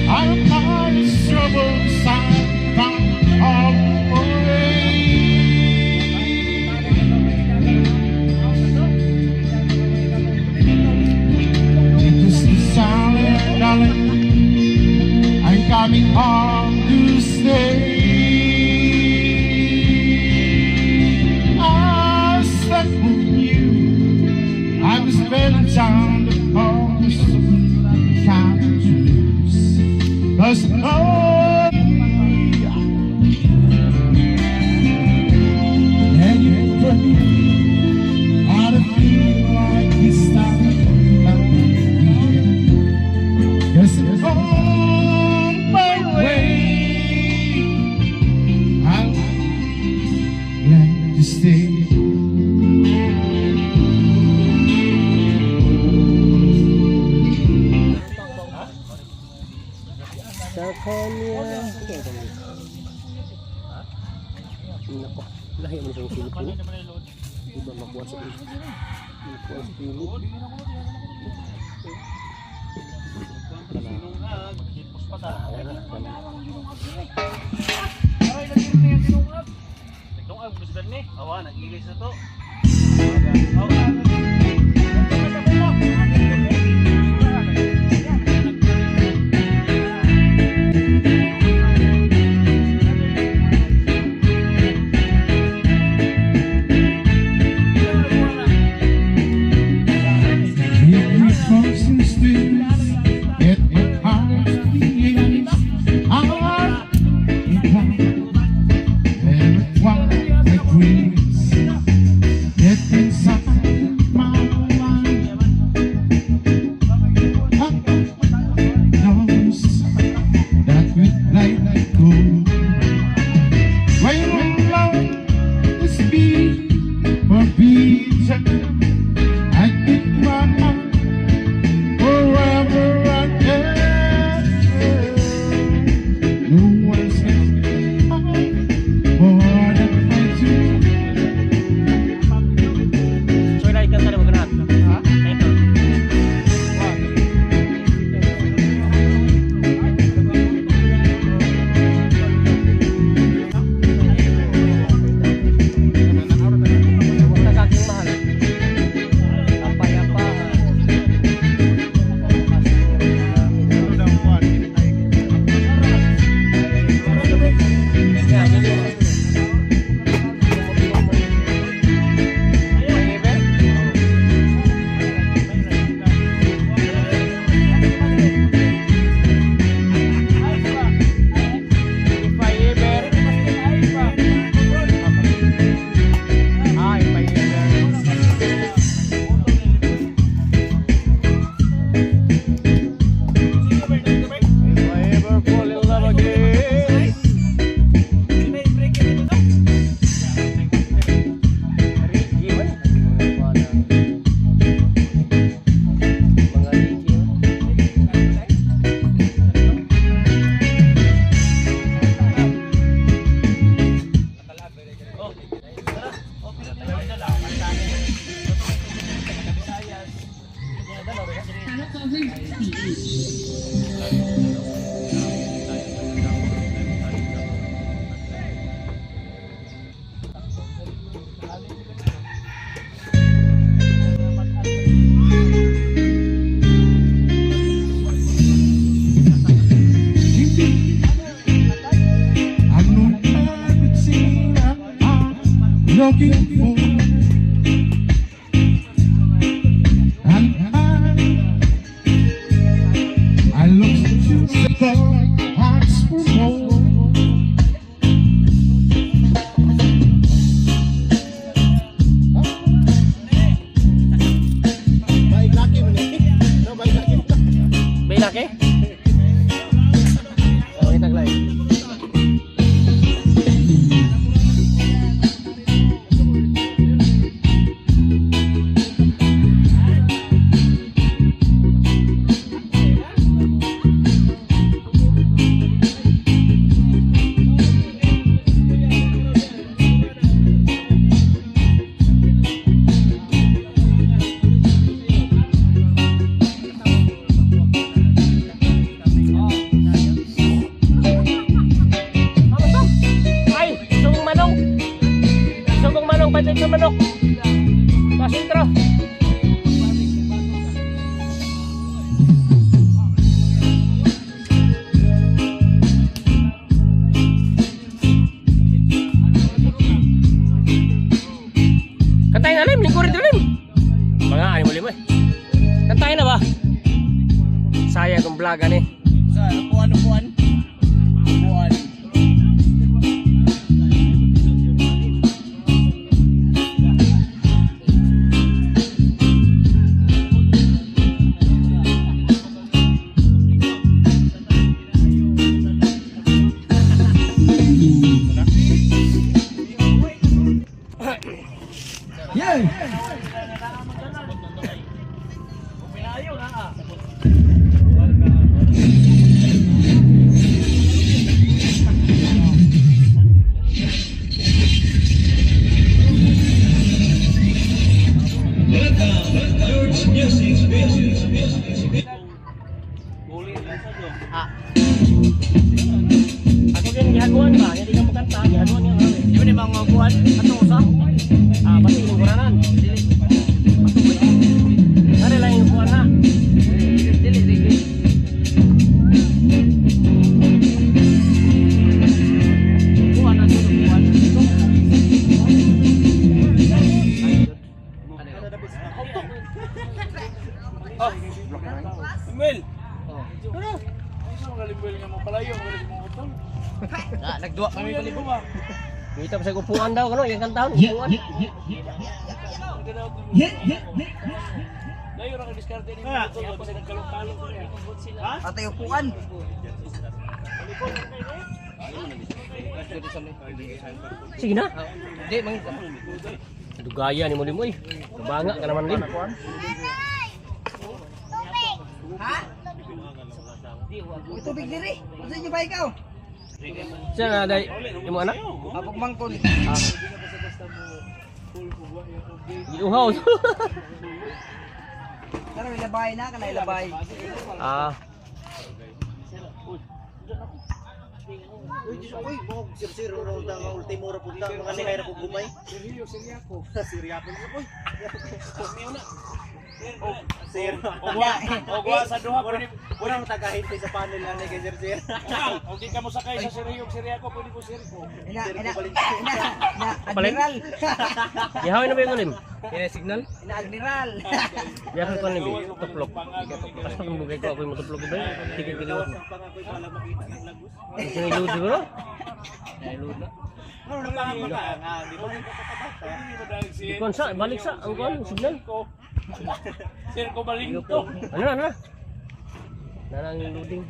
I'm my struggles I found all the way. This is silent, darling. I'm coming home to stay. I was spending time to focus on kind of dreams. Cause oh, and you put me on a feel like this time of year. Yes, it's on my way. I'm glad to stay. Sa kanya. Nako, lahi mo yung silip mo. Iba makuha sa ilip. Makuha sa ilip. Awa, nag-ilis na to. Looking beautiful. And I look at the hearts for more. Baik laki mo ni. No, baik laki mo. May laki? Oh, itaglay. Ay, sugong manong. Sugong manong, patik sa manok. Pasintro. Kantahin na lim, lingkurin na lim. Mga ani mo lim eh. Kantahin na ba? Sayang kong vlogan eh. Sa upuan. Upuan. Ako din gihaguan ba? Hindi ka magkanta, gihaguan niya kami. Yun yung mga upuan. Atong usa. Ah, pati yung kuranan. Ari lang yung kuwan na. Dili. Upuan na dito. Upuan. Mel. Nagduwa kami palibot. Kita pa sa upuan daw kano, yung kantahon, upuan. Atay upuan. Sige na. Di mang Dugaya ni mo limo eh. Kabanga ka naman lim. tubig diri. Unsa niyo ba ikaw? Siya na day, yung mga anak. Apok mangkol. Iuhaw. Tara ilabay na kana ilabay. Ah, Uy, Diyos ko, mo sir ro da nga ultimo ra punta mga ningay ra gumay. Serya ko. Serya ko uy. Sir. Ogwa sa duha pwede Pura mo tagahintay sa panel ani kay sir. Okay ka mo sakay sa seryo ko pwede ko sir ko. Ina Admiral. Ihawin na ba yung lim? Ina signal? Ina admiral. Biyakan ko lim, tuplok. Basta kung bugay ko ako yung matuplok ba? Tigil-tigil. Ito yung load siguro? Load na. Ano na pangalan ka? Di ba Ikon sa, balik sa, ang kuhan, signal. Sir ko baling to. Ano? Nanang yung loading.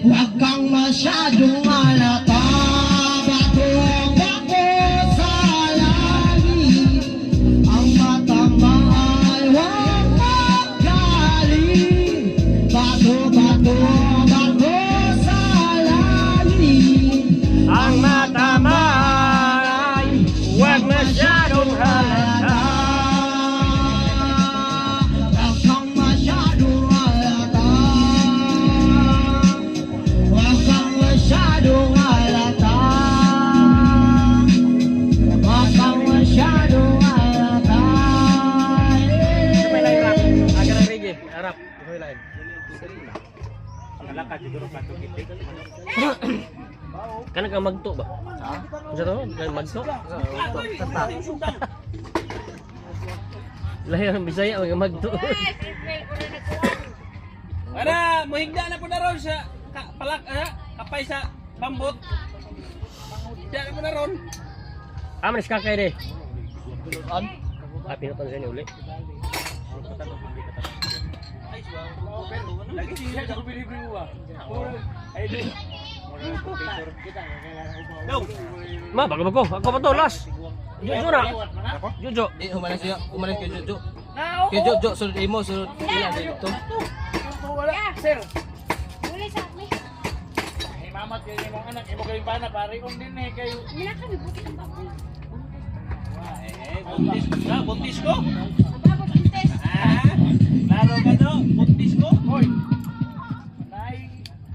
Huwag kang masyadong halata. Bato sa langit. Ang mata mo ay huwag magaling. Bato sa langit. Ang mata mo ay huwag masyadong halata. Huwag kang masyadong halata. Huwag kang masyadong halata. Huwag kang masyadong halata. May lain rap. Aga ng reggae. Arap. May lain. Kalakad siguro patukit. Kana ka magto ba? Sa to? Kan magto? Lahi ang Bisaya ang magto. Ana, mohigda na po na ron sa kapay sa bambot. Higda na po na ron. Manis kakay de. Pinutan sa uli. Lagi sila sa kubili-bili ba? Ay, di. Ma, bago ko. Ako pa to, last. Jojo na. Jojo. Umalis kay Jojo. Kay Jojo, sulod imo, sulod ila dito. Wala, sir. Boleh sa amin. Eh, mamat kayo yung anak. Imo kayong bana, pare. Kung din eh, kayo. Mina kami bukit ang bakul. Buntis ko? Bago buntes. Laro ka no? Buntis ko? Hoy! Nay,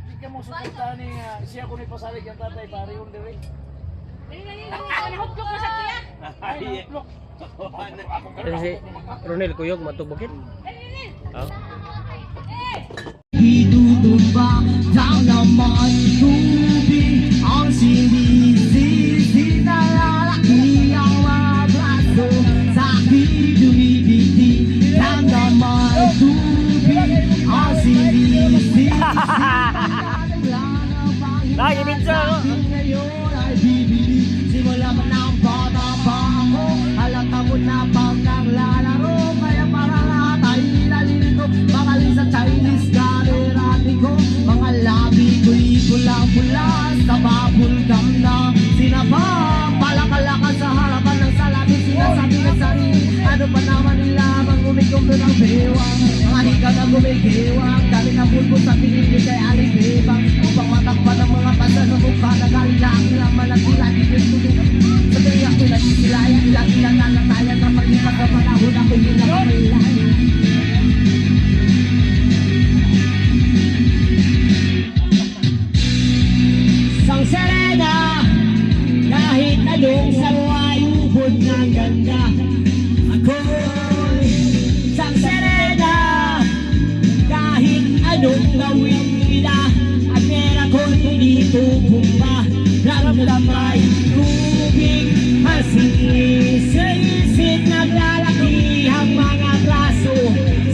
di ka mo suportahan ni siya ko ni pasalig yung tatay, pare yung diri. Dali. Nahuplok mo sa kuya. Ay, huplok. Kasi si Ronel Kuyog matubukit. Ah. Itutumbak daw naman tubig ang sinisisi na lalaki ang mga braso sa akin dumibiti daw naman tubig ang sinisisi Lagi minsan, no? ngayon ay bibili simula man ang bata pa ako halata mo na pag naglalaro kaya para lahat ay nalilito magaling sa Chinese gamerati ko mga labi ko'y pula-pula sa bubble gum na sinabang palakalakan sa harapan ng salabi sinasabi ng sarili ano pa naman nila bang umikumplo ng bewang mga higa na gumigiwang dali na bulbo sa pinili kay alibibang upang matakpan ng mga pasa sa mukha na galilang lang malagila di yung tuloy sa kaya ko'y nagsisilaya ilang na natayan na paglipat sa panahon ako'y hinapamilayan Sang Serena kahit anong saway ubod ng ganda ako'y Sang Serena kahit anong gawin nila at pera ko'y hindi tupumba ramdamay tubig masisisit naglalaki ang mga braso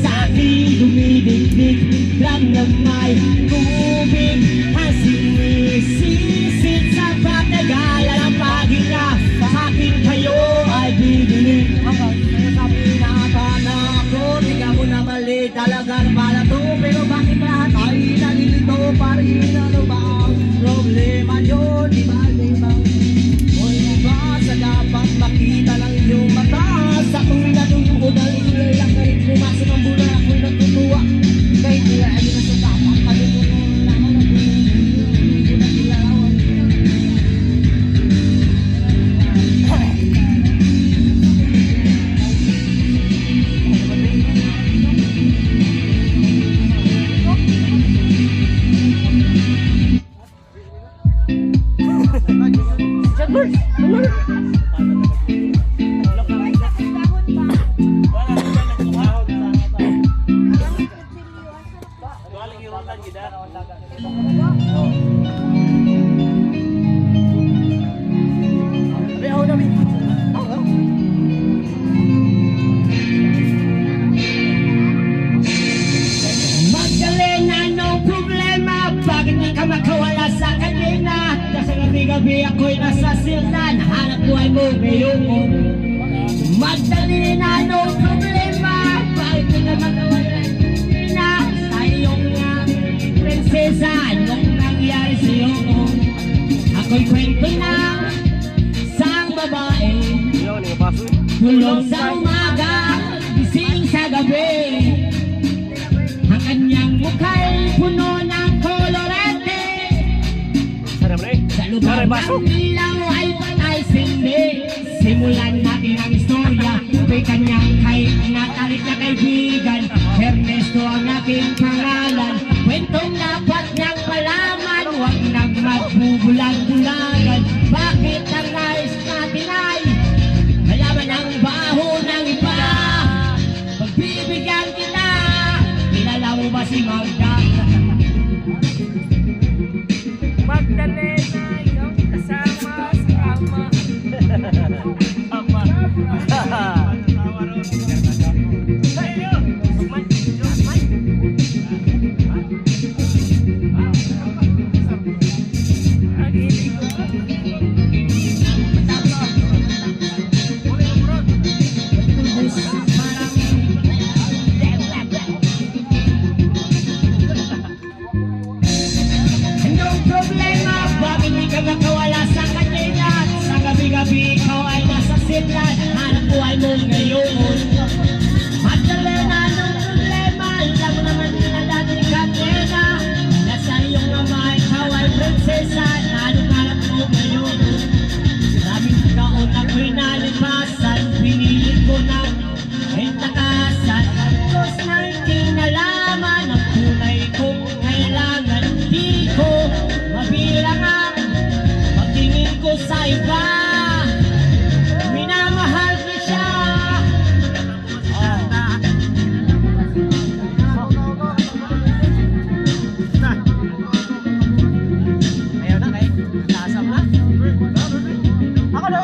sa akin dumidikdik ramdamay tubig masisisit sa patagala ng paghinga sa akin kayo ay bibili sabi na na ako di ka mo na mali talagang pala to pero bakit lahat ay nalilito pa rin ano ba ang problema nyo di ba o ba sa dapat makita lang yung mata sa tuwing natutuod ang ilang karit pumasok ang bulan ako'y natutuwa kahit nila ay nasa dapat pagkukunan lang ang hindi na kilalawan Magdalena, no problema. Bakit di ka makawala sa kanina? Kasi gabi-gabi ako'y nasa sildan. Hanap buhay mo ngayon mo. Magdalena, no problema. Bakit di ka makawala sa kanina? Sa iyong prinsesa, nung Ako'y kwento ng isang babae, Yo, ni paso. tulog sa umaga, gising sa gabi. Ang kanyang mukha'y puno ng kolorete. Sana mo na eh. Sa lugar Aray, baso. ng ilaw ay patay sindi. Simulan natin ang istorya. May kanyang natarik na kaibigan, Ernesto ang aking pangalan. Kwentong dapat niyang malaman, huwag nang magbubulag-bulagan. Bakit ang nais natin ay malaman ang baho ng iba? Pagbibigyan kita, kilala mo ba si Magda? Magdalena, iyong kasama sa ama. Ama. Anong problema? Bakit di ka nakawala sa kanila? Sa gabi-gabi ikaw ay nasa sitlan. Hanap buhay mo ngayon. Magdalena, anong problema? Alam mo naman din ang dating katena. Nasa iyong ama, ikaw ay prinsesa. Anong hanap mo ngayon? Maraming taon ako'y nalipasan. Pinilit ko na ay takasan. Tapos na'y kinalaman ang tunay kong kailangan. Di ko mabilangan pagtingin ko sa iba. Minamahal ko siya. Ayaw na kay. Nasam na. Ako na.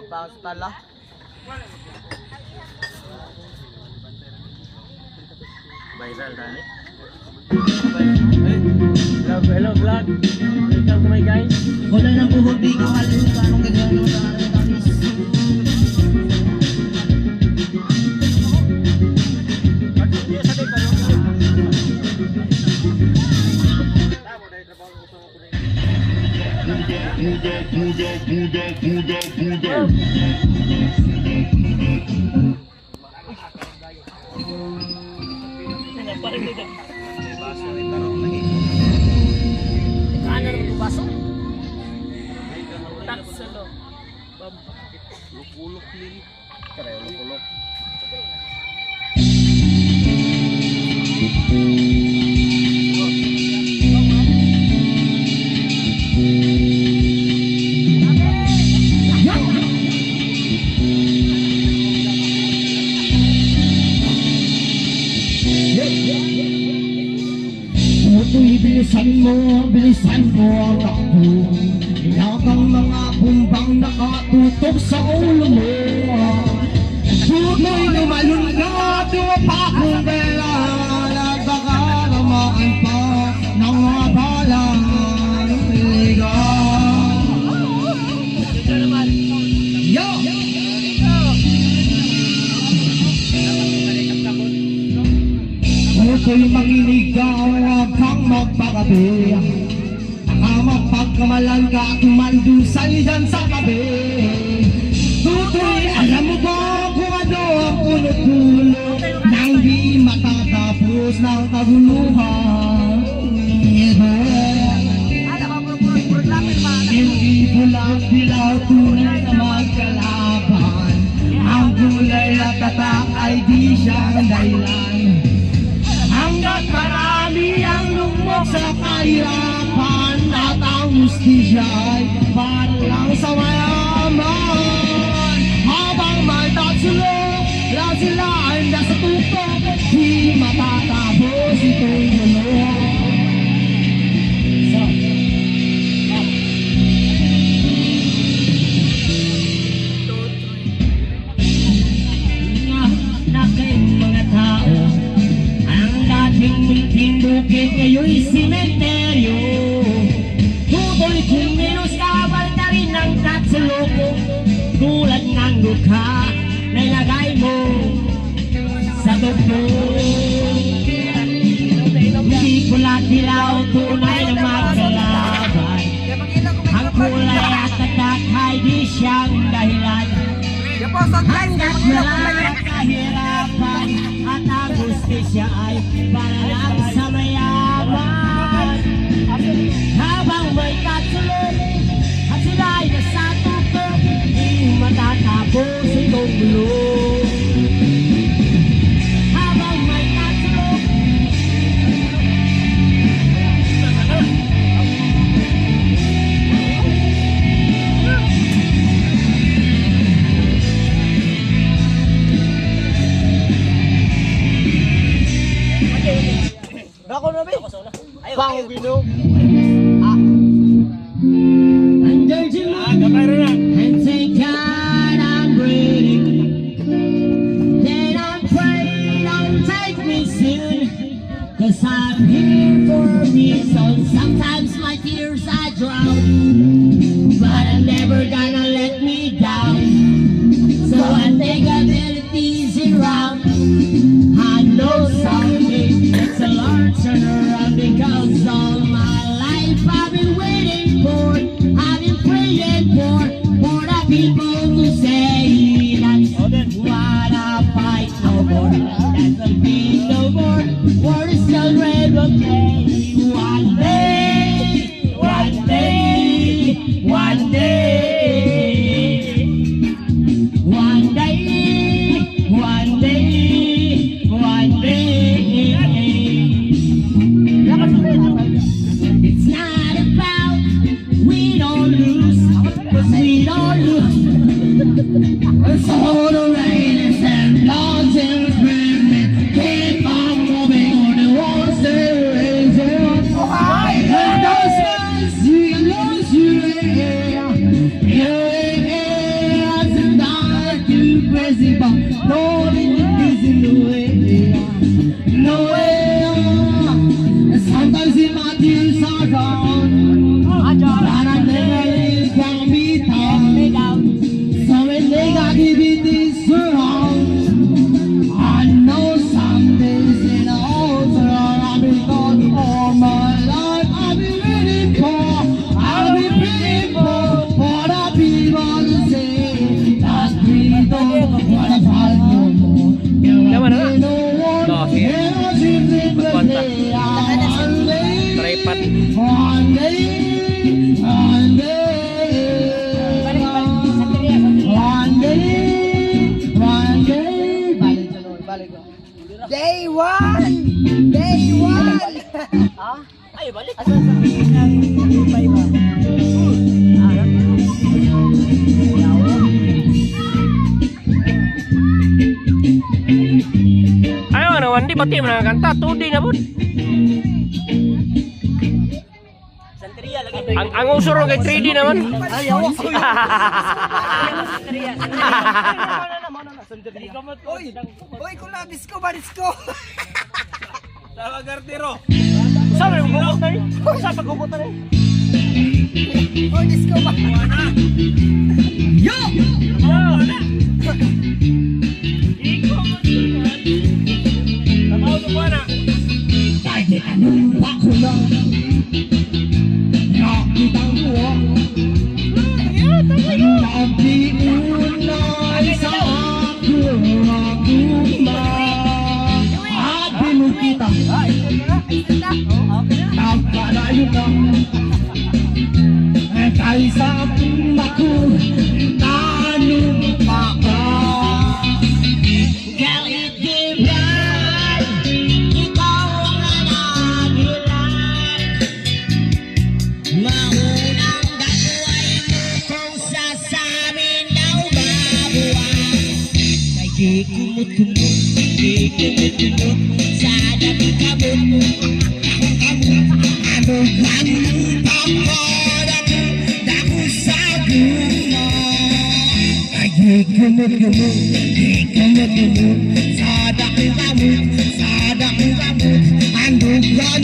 Bounce tala. Viral tani. Hello vlog. Welcome to my guys. Wala nang buhok, di ko alam kung anong gagawin sa akin. Ano naman yung baso? Taksalo. Lukulok nili. Karaya lukulok. Puto'y bilisan mo ang takbo. Iyak ang mga bumbang nakatutok sa ulo mo. Puto'y lumalunod, pa kung kailangan. Baka namaan pa ng mga balang iligaw. Yo! Puto'y manginigaw, huwag kang magpakabi. Pagkamalan ka at umandusay dyan sa tabi. Tutoy, alam mo ba kung ano ang ulot-ulot nang di matatapos ng kaguluhan? Hindi pulang dilaw tunay na magkalaban. Ang gulay at tatak ay di siyang dahilan. Hanggat marami ang lumok sa kahirapan at ang mustisya ay para lang sa mayaman. Habang may tatsulok, lahat sila ay nasa tuktok. Di matatapos itong mulo. Na kayong mga tao, ang dating munting bukid ngayon'y simenteryo. Tutoy kung minuskabal na rin ng tatsuloko, tulad ng dukha na ilagay mo sa tugtog. Hindi pula dilaw tunay na magkalaban. Hanggat wala kahirapan at ang hustisya ay para lang sa mayaman. Habang may katulog at sila'y nasa tuktok, di matatapos itong gulo. Habang may katulog Ako na, be. Pangino. Under the moon and thank God I'm breathing. Then I pray don't take me soon, 'cause I'm here for a reason. Sometimes my tears I drown, but I'm never gonna let me down. So I think I better easy round. I know someday it's a large turnaround, because all my life I've been waiting for, I've been praying for the people to say that wanna fight no more, that'll be no more, war is still red, okay. One day, one day, one day, one day, one day, one day. It's not about we don't lose, 'cause we don't lose. So the rain is and mountains moving, keep on moving on the walls they're raising. And those ones you lose you, yeah, and not too crazy, but no easy no way, no way. Sometimes in my tears are gone, but I never can be down. So when negativity surrounds, I know some days in all I'll be gone. All my life I'll be waiting for, I'll be praying for the people to say that we don't wanna fight no more. Yaman na. No one No, sige. else is in the Magkwanta. day. Tripat. One day, one day, one day, one day. Balik sa Lord, balik ko. Day 1! Day 1! Ay, balik. Asa sa iba? Ayaw na, Wandi, pati mo nakakanta. 2D na po. Ang uso ron kay 3D naman. Ayaw ako. Uy! Uy, kung na, disco ba, disco? Saan mo gugot na yun? Saan pag-gugot na yun? Uy, disco ba? Yo! Kahit anong bakulang, nakitang buwa, nabiunan sa aking aguma. At pinukita, nagkalayo ka, kahit sa aking baku, nanumpa ka. Galit di ba? Ikaw ang nanagilan. Maunang dakuay mo kung sasamin daw babuwan. Kaya kumut-kumut, sa dami kabut. Ano kang papadak, daku sa guma. Kaya kumut-kumut, sa dami kabut, ano kang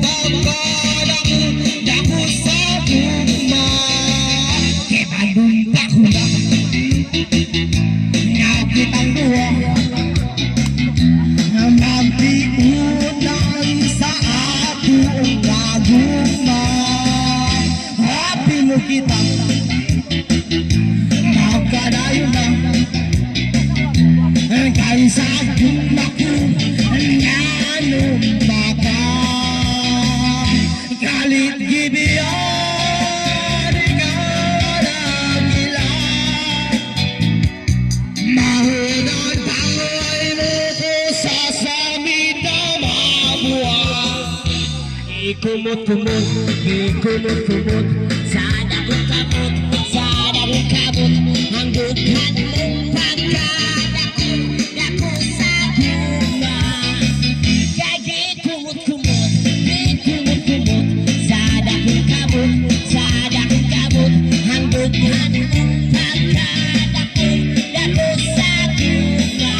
papadak, daku sa guma. Kaya badong bakula, nakitang buwa. Magdiunan sa akong aguma. Happy mo kita, magkadayo na. Kalit gibiyan, ikaw ang ilan. Mahunang tangoy mo ko sa samit na mabuhay. Ikumot-kumot, ikumot-kumot, sana kong kamot, sana kong kamot, ang dughan mong pagkadako, dako sa bunga. Kaya ikumot-kumot, ikumot-kumot, sana kong kamot, sana kong kamot, ang dughan mong pagkadako, dako sa bunga.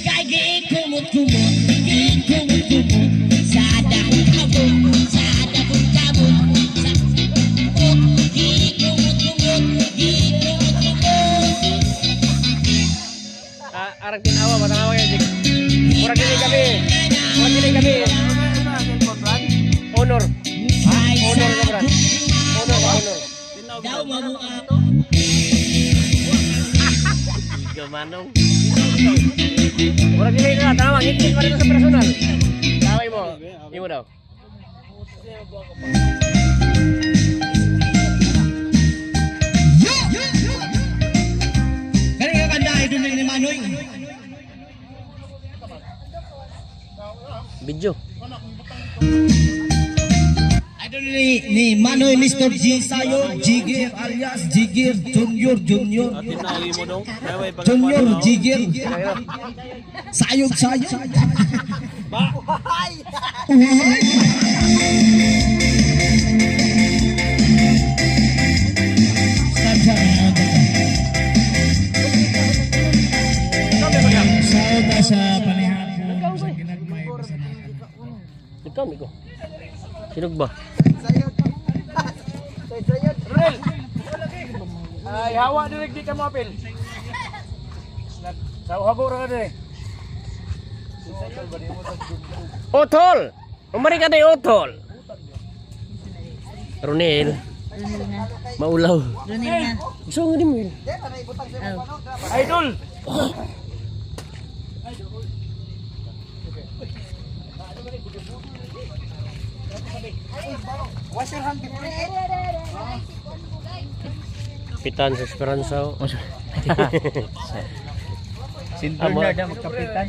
Kaya ikumot-kumot, ikumot-kumot, sana kong kamot, sana kong kamot, Arang tinawa, matanawa yan, Jig. Murag gini kami. Murag gini kami. Honor. Honor ka, Brad. Honor ka, honor. daw mabuka. Gamanong. Murag gini na, tanawa. Ngit-ngit pa rin sa personal. Taway mo. Imo daw. Kaya nga kanda, idol ni Manoy. Video. Idol ni Manoy, Mr. G. Sayo, Jigir alias Jigir Junior. Junior Jigir. Sayog. Sayog na sa panihan mo sa ginagmay mo sa nakan. Ikaw, Miko. Sinug ba? Ay, hawa direk di ka mo apil. Sa habor ka dire. Otol! Umari ka na Otol! Ronel. Maulaw. Gusto nga din mo yun. Idol. Kapitan sa Esperanza. Sinter na dyan, magkapitan.